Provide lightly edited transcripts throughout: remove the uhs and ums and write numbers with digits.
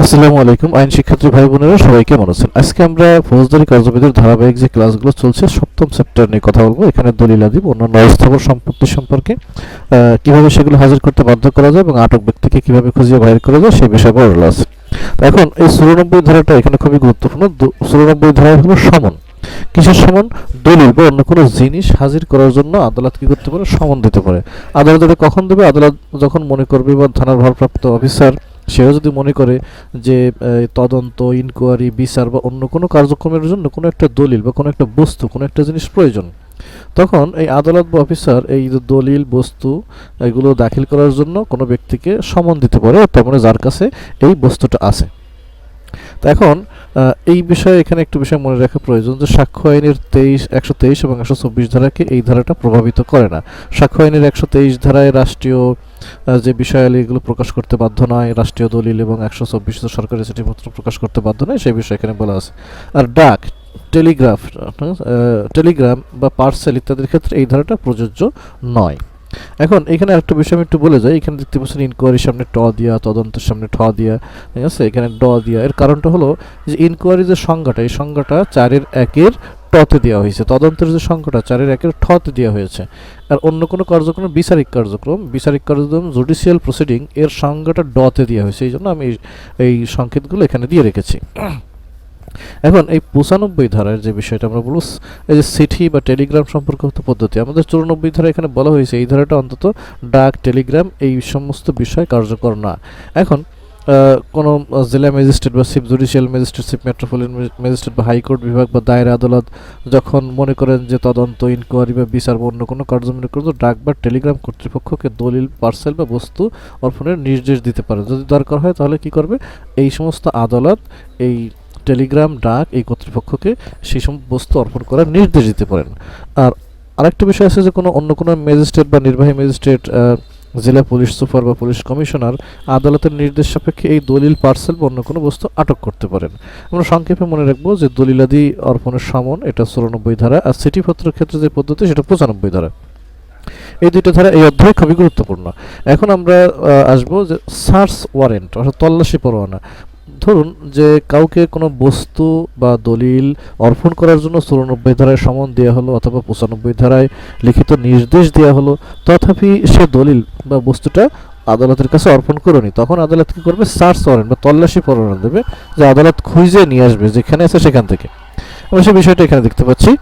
আসসালামু আলাইকুম আইন শিক্ষার্থী ভাই বোনেরা সবাই কেমন আছেন? আজকে আমরা ফৌজদারি কার্যবিধির ধারাবাহিক যে ক্লাসগুলো চলছে সপ্তম চ্যাপ্টার নিয়ে কথা বলবো। এখানে দলিলাদি অন্যান্য অস্থাবর সম্পত্তি সম্পর্কে কিভাবে সেগুলো হাজির করতে বাধ্য করা যায় এবং আটক ব্যক্তিকে কিভাবে খুঁজে বাইর করা যায় সেই বিষয়ে বলা আছে। এখন এই 94 ধারাটা এখানে খুবই গুরুত্বপূর্ণ। 94 ধারা হলো সমন। কিসের সমন? দলিল বা অন্য কোনো জিনিস হাজির করার জন্য আদালত কি করতে পারে? সমন দিতে পারে। আদালত এটা কখন দেবে? আদালত যখন মনে করবে বা থানার ভারপ্রাপ্ত অফিসার সেও যদি মনে করে যে তদন্ত, ইনকোয়ারি, বিচার বা অন্য কোনো কার্যক্রমের জন্য কোনো একটা দলিল বা কোনো একটা বস্তু, কোনো একটা জিনিস প্রয়োজন, তখন এই আদালত বা অফিসার এই যে দলিল, বস্তু এগুলো দাখিল করার জন্য কোনো ব্যক্তিকে সমন দিতে পারে, তার মানে যার কাছে এই বস্তুটা আছে। তো এখন এই বিষয়ে এখানে একটু বিষয় মনে রাখা প্রয়োজন যে সাক্ষ্য আইনের 123 এবং 124 ধারাকে এই ধারাটা প্রভাবিত করে না। সাক্ষ্য আইনের 123 ধারায় রাষ্ট্রীয় যে বিষয়াবলী এগুলো প্রকাশ করতে বাধ্য নয়, রাষ্ট্রীয় দলিল, এবং 124 সরকারি চিঠিপত্র প্রকাশ করতে বাধ্য নয়, সেই বিষয়ে এখানে বলা আছে। আর ডাক, টেলিগ্রাম বা পার্সেল ইত্যাদির ক্ষেত্রে এই ধারাটা প্রযোজ্য নয়। এখন এখানে একটা বিষয় আমি একটু বলে যাই। এখানে দেখতে পাচ্ছেন ইনকোয়ারির সামনে ট দিয়া, তদন্তের সামনে ঠ দিয়া, ঠিক আছে, এখানে ড দিয়া। এর কারণটা হলো যে ইনকোয়ারি যে সংজ্ঞাটা, এই সংজ্ঞাটা 4-1 টতে দেওয়া হয়েছে, তদন্তের যে সংখ্যাটা 4-1 ঠতে দেওয়া হয়েছে। আর অন্য কোনো কার্যক্রম বিচারিক কার্যক্রম জুডিশিয়াল প্রসিডিং এর সংজ্ঞাটা ডতে দেওয়া হয়েছে। এই জন্য আমি এই সংকেতগুলো এখানে দিয়ে রেখেছি। এখন এই 95 ধারার যে বিষয়টা আমরা বলব, এই যে চিঠি বা টেলিগ্রাম সম্পর্কিত পদ্ধতি, আমাদের 94 ধারা এখানে বলা হয়েছে এই ধারাটা অন্তত ডাক, টেলিগ্রাম এই সমস্ত বিষয় কার্যকর না। এখন কোনো জেলা ম্যাজিস্ট্রেট বা chief judicial magistrate, chief metropolitan magistrate বা হাইকোর্ট বিভাগ বা দায়রা আদালত যখন মনে করেন যে তদন্ত, ইনকোয়ারি বা বিচার বা অন্য কোনো কার্য মনে করেন, ডাক বা টেলিগ্রাম কর্তৃপক্ষকে দলিল, পার্সেল বা বস্তু অর্পণের নির্দেশ দিতে পারে। যদি দরকার হয় তাহলে কি করবে? এই সমস্ত আদালত এই টেলিগ্রাম, ডাক এই কর্তৃপক্ষকে সেই সব বস্তু অর্পণ করার নির্দেশ দিতে পারেন। আর আরেকটা বিষয় আছে যে অন্য কোনো ম্যাজিস্ট্রেট বা নির্বাহী ম্যাজিস্ট্রেট, জেলা পুলিশ সুপার বা পুলিশ কমিশনার আদালতের নির্দেশ সাপেক্ষে এই দলিল, পার্সেল বা অন্য কোনো বস্তু আটক করতে পারেন। আমরা সংক্ষেপে মনে রাখবো যে দলিলাদি অর্পণের সমন এটা 94 ধারা, আর চিঠিপত্রের ক্ষেত্রে যে পদ্ধতি সেটা 95 ধারা। এই দুইটা ধারা এই অধ্যায়ে খুবই গুরুত্বপূর্ণ। এখন আমরা আসবো যে সার্চ ওয়ারেন্ট অর্থাৎ তল্লাশি পরোয়ানা। ধরুন যে কাউকে কোনো বস্তু বা দলিল অর্পণ করার জন্য 94 ধারায় সমন দেওয়া হলো অথবা 95 ধারায় লিখিত নির্দেশ দেওয়া হলো, তথাপি সে দলিল বা বস্তুটা আদালতের কাছে অর্পণ করেনি, তখন আদালত কি করবে? সার্চ ওয়ারেন্ট বা তল্লাশি পরোয়ানা দেবে, যে আদালত খুঁজে নিয়ে আসবে যেখানে আছে সেখান থেকে। আমরা সেই বিষয়টা এখানে দেখতে পাচ্ছি।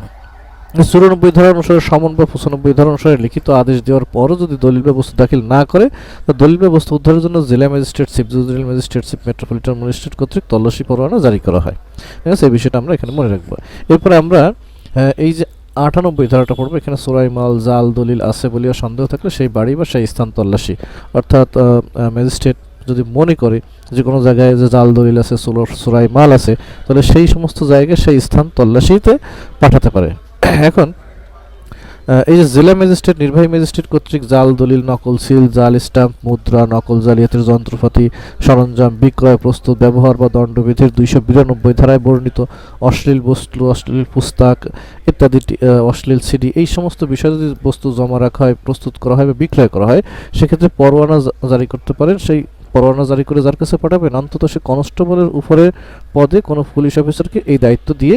94 ধারা অনুসারে সমন বা 95 ধারা অনুসারে লিখিত আদেশ দেওয়ার পরও যদি দলিল বা বস্তু দাখিল না করে, তো দলিল বা বস্তু উদ্ধারের জন্য জেলা magistrate, chief judicial magistrate, chief metropolitan magistrate কর্তৃক তল্লাশি পরোয়ানা জারি করা হয়। ঠিক আছে, এই বিষয়টা আমরা এখানে মনে রাখবো। এরপরে আমরা এই যে 98 ধারাটা পড়বো। এখানে চোরাই মাল, জাল দলিল আছে বলিয়া সন্দেহ থাকলে সেই বাড়ি বা সেই স্থান তল্লাশি, অর্থাৎ ম্যাজিস্ট্রেট যদি মনে করে যে কোনো জায়গায় যে জাল দলিল আছে, চোরাই মাল আছে, তাহলে সেই সমস্ত জায়গায় সেই স্থান তল্লাশিতে পাঠাতে পারে। এখন এই যে জেলা ম্যাজিস্ট্রেট, নির্বাহী ম্যাজিস্ট্রেট কর্তৃক জাল দলিল, নকল সিল, জাল স্ট্যাম্প, মুদ্রা, নকল জালিয়াতির যন্ত্রপাতি, সরঞ্জাম বিক্রয়, প্রস্তুত, ব্যবহার বা দণ্ডবিধির 292 ধারায় বর্ণিত অশ্লীল বস্তু, অশ্লীল পুস্তক ইত্যাদি, অশ্লীল সিডি, এই সমস্ত বিষয় যদি বস্তু জমা রাখা হয়, প্রস্তুত করা হয় বা বিক্রয় করা হয়, সেক্ষেত্রে পরোয়ানা জারি করতে পারেন। সেই পরোয়ানা জারি করে যার কাছে পাঠাবেন, অন্তত সে কনস্টেবলের উপরে পদে কোনো পুলিশ অফিসারকে এই দায়িত্ব দিয়ে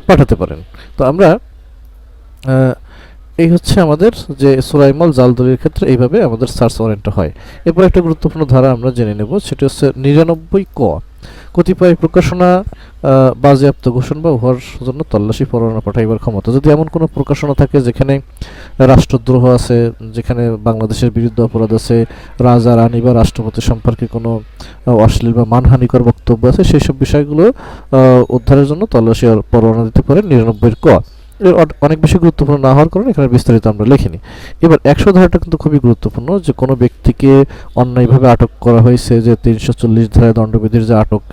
পাঠাতে পারেন। তো আমরা এই হচ্ছে আমাদের যে চোরাইমাল, জাল দলিলের ক্ষেত্রে এইভাবে আমাদের সার্চ ওয়ারেন্টটা হয়। এরপর একটা গুরুত্বপূর্ণ ধারা আমরা জেনে নেব, সেটা হচ্ছে 99 ক। কতিপয় প্রকাশনা বাজেয়াপ্ত ঘোষণা বা উহার জন্য তল্লাশি পরোয়ানা পাঠাইবার ক্ষমতা। যদি এমন কোনো প্রকাশনা থাকে যেখানে রাষ্ট্রদ্রোহ আছে, যেখানে বাংলাদেশের বিরুদ্ধে অপরাধ আছে, রাজা, রানী বা রাষ্ট্রপতি সম্পর্কে কোনো অশ্লীল বা মানহানিকর বক্তব্য আছে, সেই সব বিষয়গুলো উদ্ধারের জন্য তল্লাশি পরোয়ানা দিতে পারেন 99 ক। অনেক বেশি গুরুত্বপূর্ণ না হওয়ার কারণে এখানে বিস্তারিত আমরা লিখিনি। এবার 100 ধারাটা কিন্তু খুবই গুরুত্বপূর্ণ, যে কোনো ব্যক্তিকে অন্যায়ভাবে আটক করা হয়েছে, যে 340 ধারায় দণ্ডবিধির যে আটক,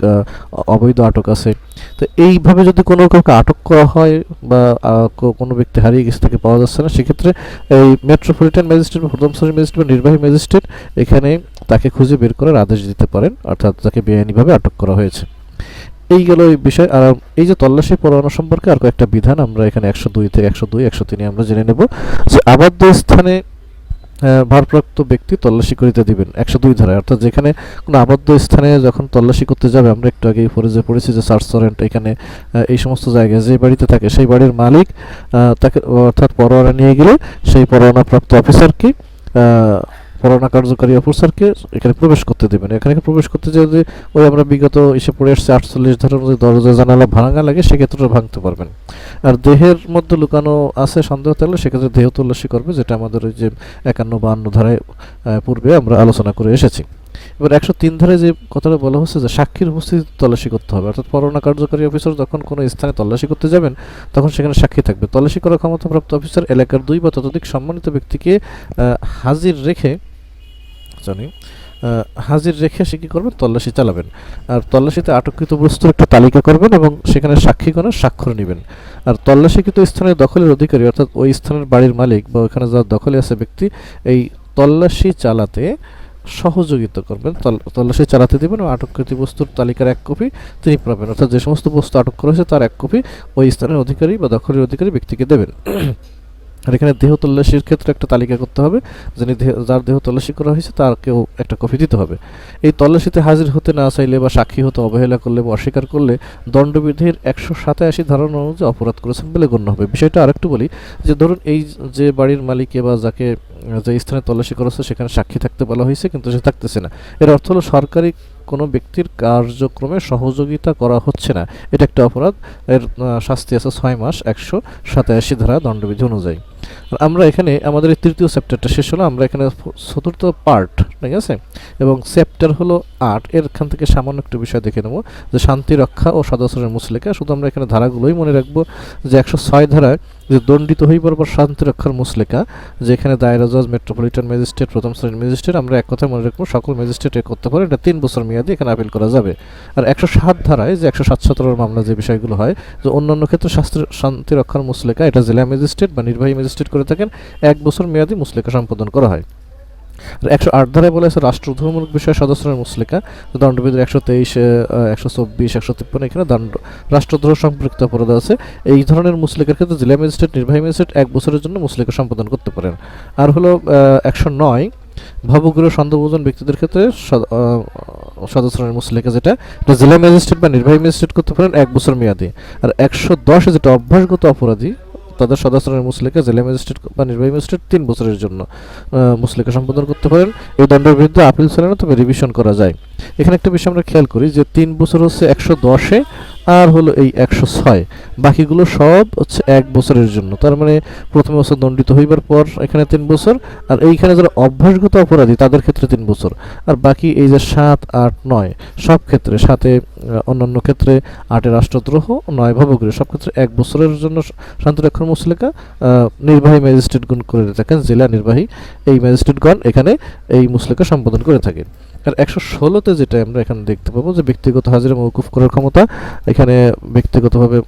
অবৈধ আটক আছে, তো এইভাবে যদি কোনো কাউকে আটক করা হয় বা কোনো ব্যক্তি হারিয়ে গেছে, তাকে পাওয়া যাচ্ছে না, সেক্ষেত্রে এই মেট্রোপলিটন ম্যাজিস্ট্রেট বা প্রথম শ্রেণীর ম্যাজিস্ট্রেট বা নির্বাহী ম্যাজিস্ট্রেট এখানে তাকে খুঁজে বের করার আদেশ দিতে পারেন, অর্থাৎ তাকে বেআইনিভাবে আটক করা হয়েছে। এই গেল এই বিষয়। আর এই যে তল্লাশি পরোয়ানা সম্পর্কে আর কয়েকটা বিধান আমরা এখানে 102 থেকে 103 আমরা জেনে নেব। যে আবদ্ধ স্থানে ভারপ্রাপ্ত ব্যক্তি তল্লাশি করিতে দিবেন 102 ধারায়, অর্থাৎ যেখানে কোনো আবদ্ধ স্থানে যখন তল্লাশি করতে যাবে, আমরা একটু আগেই পড়েছি যে সার্চ ওয়ারেন্ট, এখানে এই সমস্ত জায়গায় যে বাড়িতে থাকে সেই বাড়ির মালিক তাকে অর্থাৎ পরোয়ানা নিয়ে গেলে সেই পরোয়ানাপ্রাপ্ত অফিসারকে পরোয়ানা কার্যকারী অফিসারকে এখানে প্রবেশ করতে দেবেন। এখানে প্রবেশ করতে যদি ওই আমরা বিগত এসে পড়ে আসছে 48 ধারার মধ্যে দরজা জানালা ভাঙা লাগে, সেক্ষেত্রে ভাঙতে পারবেন। আর দেহের মধ্যে লুকানো আছে সন্দেহ থাকলে সেক্ষেত্রে দেহ তল্লাশি করবে, যেটা আমাদের ওই যে 51-52 ধারায় পূর্বে আমরা আলোচনা করে এসেছি। এবার 103 ধারায় যে কথাটা বলা হচ্ছে যে সাক্ষীর উপস্থিতি তল্লাশি করতে হবে, অর্থাৎ পরোয়ানা কার্যকারী অফিসার যখন কোনো স্থানে তল্লাশি করতে যাবেন তখন সেখানে সাক্ষী থাকবে। তল্লাশি করার ক্ষমতাপ্রাপ্ত অফিসার এলাকার 2 বা ততোধিক সম্মানিত ব্যক্তিকে হাজির রেখে সে কী করবেন, তল্লাশি চালাবেন। আর তল্লাশিতে আটককৃত বস্তুর একটা তালিকা করবেন এবং সেখানে সাক্ষীগণের স্বাক্ষর নেবেন। আর তল্লাশিকৃত স্থানের দখলের অধিকারী, অর্থাৎ ওই স্থানের বাড়ির মালিক বা ওখানে যার দখলে আছে ব্যক্তি, এই তল্লাশি চালাতে সহযোগিতা করবেন, তল্লাশি চালাতে দেবেন এবং আটককৃত বস্তুর তালিকার 1 কপি তিনি পাবেন, অর্থাৎ যে সমস্ত বস্তু আটক করা হয়েছে তার 1 কপি ওই স্থানের অধিকারী বা দখলের অধিকারী ব্যক্তিকে দেবেন। আর এখানে দেহ তল্লাশির ক্ষেত্রে একটা তালিকা করতে হবে, যার দেহ তল্লাশি করা হয়েছে তারকেও একটা কপি দিতে হবে। এই তল্লাশিতে হাজির হতে না চাইলে বা সাক্ষী হতে অবহেলা করলে বা অস্বীকার করলে দণ্ডবিধির 187 ধারা অনুযায়ী অপরাধ করেছেন বলে গণ্য হবে। বিষয়টা আরেকটু বলি, যে ধরুন এই যে বাড়ির মালিকে বা যাকে যে স্থানে তল্লাশি করা হচ্ছে সেখানে সাক্ষী থাকতে বলা হয়েছে কিন্তু সে থাকতেছে না, এর অর্থ হলো সরকারি কোনো ব্যক্তির কার্যক্রমে সহযোগিতা করা হচ্ছে না, এটা একটা অপরাধ। এর শাস্তি আছে 6 মাস 187 ধারা দণ্ডবিধি অনুযায়ী। আমরা এখানে আমাদের এই তৃতীয় চ্যাপ্টারটা শেষ হলো, আমরা এখানে চতুর্থ পার্ট, ঠিক আছে, এবং চ্যাপ্টার হলো 8। এরখান থেকে সামান্য একটু বিষয় দেখে নেব যে শান্তি রক্ষা ও সদাচরণের মুসলেকা। শুধু আমরা এখানে ধারাগুলোই মনে রাখবো যে 106 ধারায় যে দণ্ডিত হইবার পর শান্তি রক্ষার মুসলেকা, যেখানে দায়রা জজ, মেট্রোপলিটন ম্যাজিস্ট্রেট, প্রথম শ্রেণীর ম্যাজিস্ট্রেট, আমরা এক কথায় মনে রাখবো সকল ম্যাজিস্ট্রেট করতে পারে, এটা 3 বছর মেয়াদি, এখানে আপিল করা যাবে। আর 107 ধারায় যে 107 মামলা যে বিষয়গুলো হয়, যে অন্যান্য ক্ষেত্রে শান্তি রক্ষার মুসলেকা এটা জেলা ম্যাজিস্ট্রেট বা নির্বাহী ম্যাজিস্ট্রেট করে থাকেন, 1 বছর মেয়াদি মুসলেকা সম্পাদন করা হয়। 108 ধারায় বলা হয়েছে রাষ্ট্রদ্রোহমূলক বিষয়ে সদস্যের মুসলেকা, দণ্ডবিধির 123, 124, 153 এখানে রাষ্ট্রদ্রোহ সম্পর্কিত অপরাধ আছে। এই ধরনের মুসলেকার ক্ষেত্রে জেলা ম্যাজিস্ট্রেট, নির্বাহী ম্যাজিস্ট্রেট 1 বছরের জন্য মুসলেকা সম্পাদন করতে পারেন। আর হলো 109 ভবগৃহ সন্দেহভাজন ব্যক্তিদের ক্ষেত্রে সদস্যের মুসলেকা, যেটা জেলা ম্যাজিস্ট্রেট বা নির্বাহী ম্যাজিস্ট্রেট করতে পারেন 1 বছর মেয়াদি। আর 110 যেটা অভ্যাসগত অপরাধী, তাদের সদস্যের মুসলেকা জেলা ম্যাজিস্ট্রেট বা নির্বাহী ম্যাজিস্ট্রেট 3 বছরের জন্য মুসলেকা সম্পাদন করতে পারেন। এই দণ্ডের বিরুদ্ধে আপিল চলে না, তবে রিভিশন করা যায়। এখানে একটা বিষয় আমরা খেয়াল করি যে 3 বছর হচ্ছে 110-এ, আর হলো এই 106, বাকিগুলো সব হচ্ছে 1 বছরের জন্য। তার মানে প্রথম বছর দণ্ডিত হইবার পর এখানে 3 বছর, আর এইখানে যারা অভ্যাসগত অপরাধী তাদের ক্ষেত্রে 3 বছর, আর বাকি এই যে 7, 8, 9 সব ক্ষেত্রে, 7-এ অন্যান্য ক্ষেত্রে, 8-এ রাষ্ট্রদ্রোহ, 9 ভবগৃহ, সব ক্ষেত্রে 1 বছরের জন্য শান্তিরক্ষার মুসলেকা নির্বাহী ম্যাজিস্ট্রেটগণ করে থাকেন, জেলা নির্বাহী এই ম্যাজিস্ট্রেটগণ এখানে এই মুসলেকা সম্পাদন করে থাকেন। আর 116-তে যেটা আমরা এখানে দেখতে পাবো যে ব্যক্তিগত হাজিরা মওকুফ করার ক্ষমতা, এখানে ব্যক্তিগতভাবে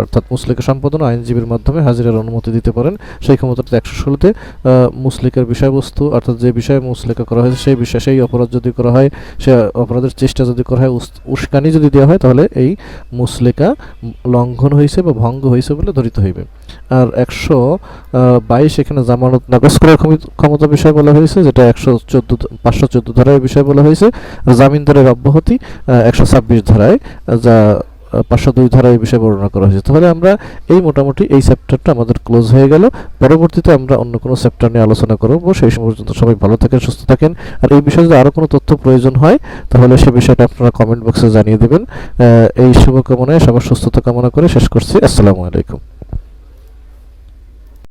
অর্থাৎ মুসলেকা সম্পাদন আইনজীবীর মাধ্যমে হাজিরার অনুমতি দিতে পারেন, সেই ক্ষমতাটা 116-তে। মুসলেকার বিষয়বস্তু, অর্থাৎ যে বিষয়ে মুসলেকা করা হয়েছে সেই বিষয়ে, সেই অপরাধ যদি করা হয়, সে অপরাধের চেষ্টা যদি করা হয়, উস্কানি যদি দেওয়া হয়, তাহলে এই মুসলেকা লঙ্ঘন হয়েছে বা ভঙ্গ হয়েছে বলে ধরিত হইবে। আর 122 এখানে জামানত নাকচ করার ক্ষমতা বিষয় বলা হয়েছে, যেটা 514 ধারায় বিষয় বলা হয়েছে। জামিনদারের অব্যাহতি 126 ধারায়, যা 502 ধারায় এই বিষয়ে বর্ণনা করা হয়েছে। তাহলে আমরা এই মোটামুটি এই চ্যাপ্টারটা আমাদের ক্লোজ হয়ে গেল। পরবর্তীতে আমরা অন্য কোনো চ্যাপ্টার নিয়ে আলোচনা করব। সেই সময় পর্যন্ত সবাই ভালো থাকেন, সুস্থ থাকেন। আর এই বিষয়ে যদি আরও কোনো তথ্য প্রয়োজন হয় তাহলে সে বিষয়টা আপনারা কমেন্ট বক্সে জানিয়ে দেবেন। এই শুভকামনায় সবার সুস্থতা কামনা করে শেষ করছি। আসসালামু আলাইকুম।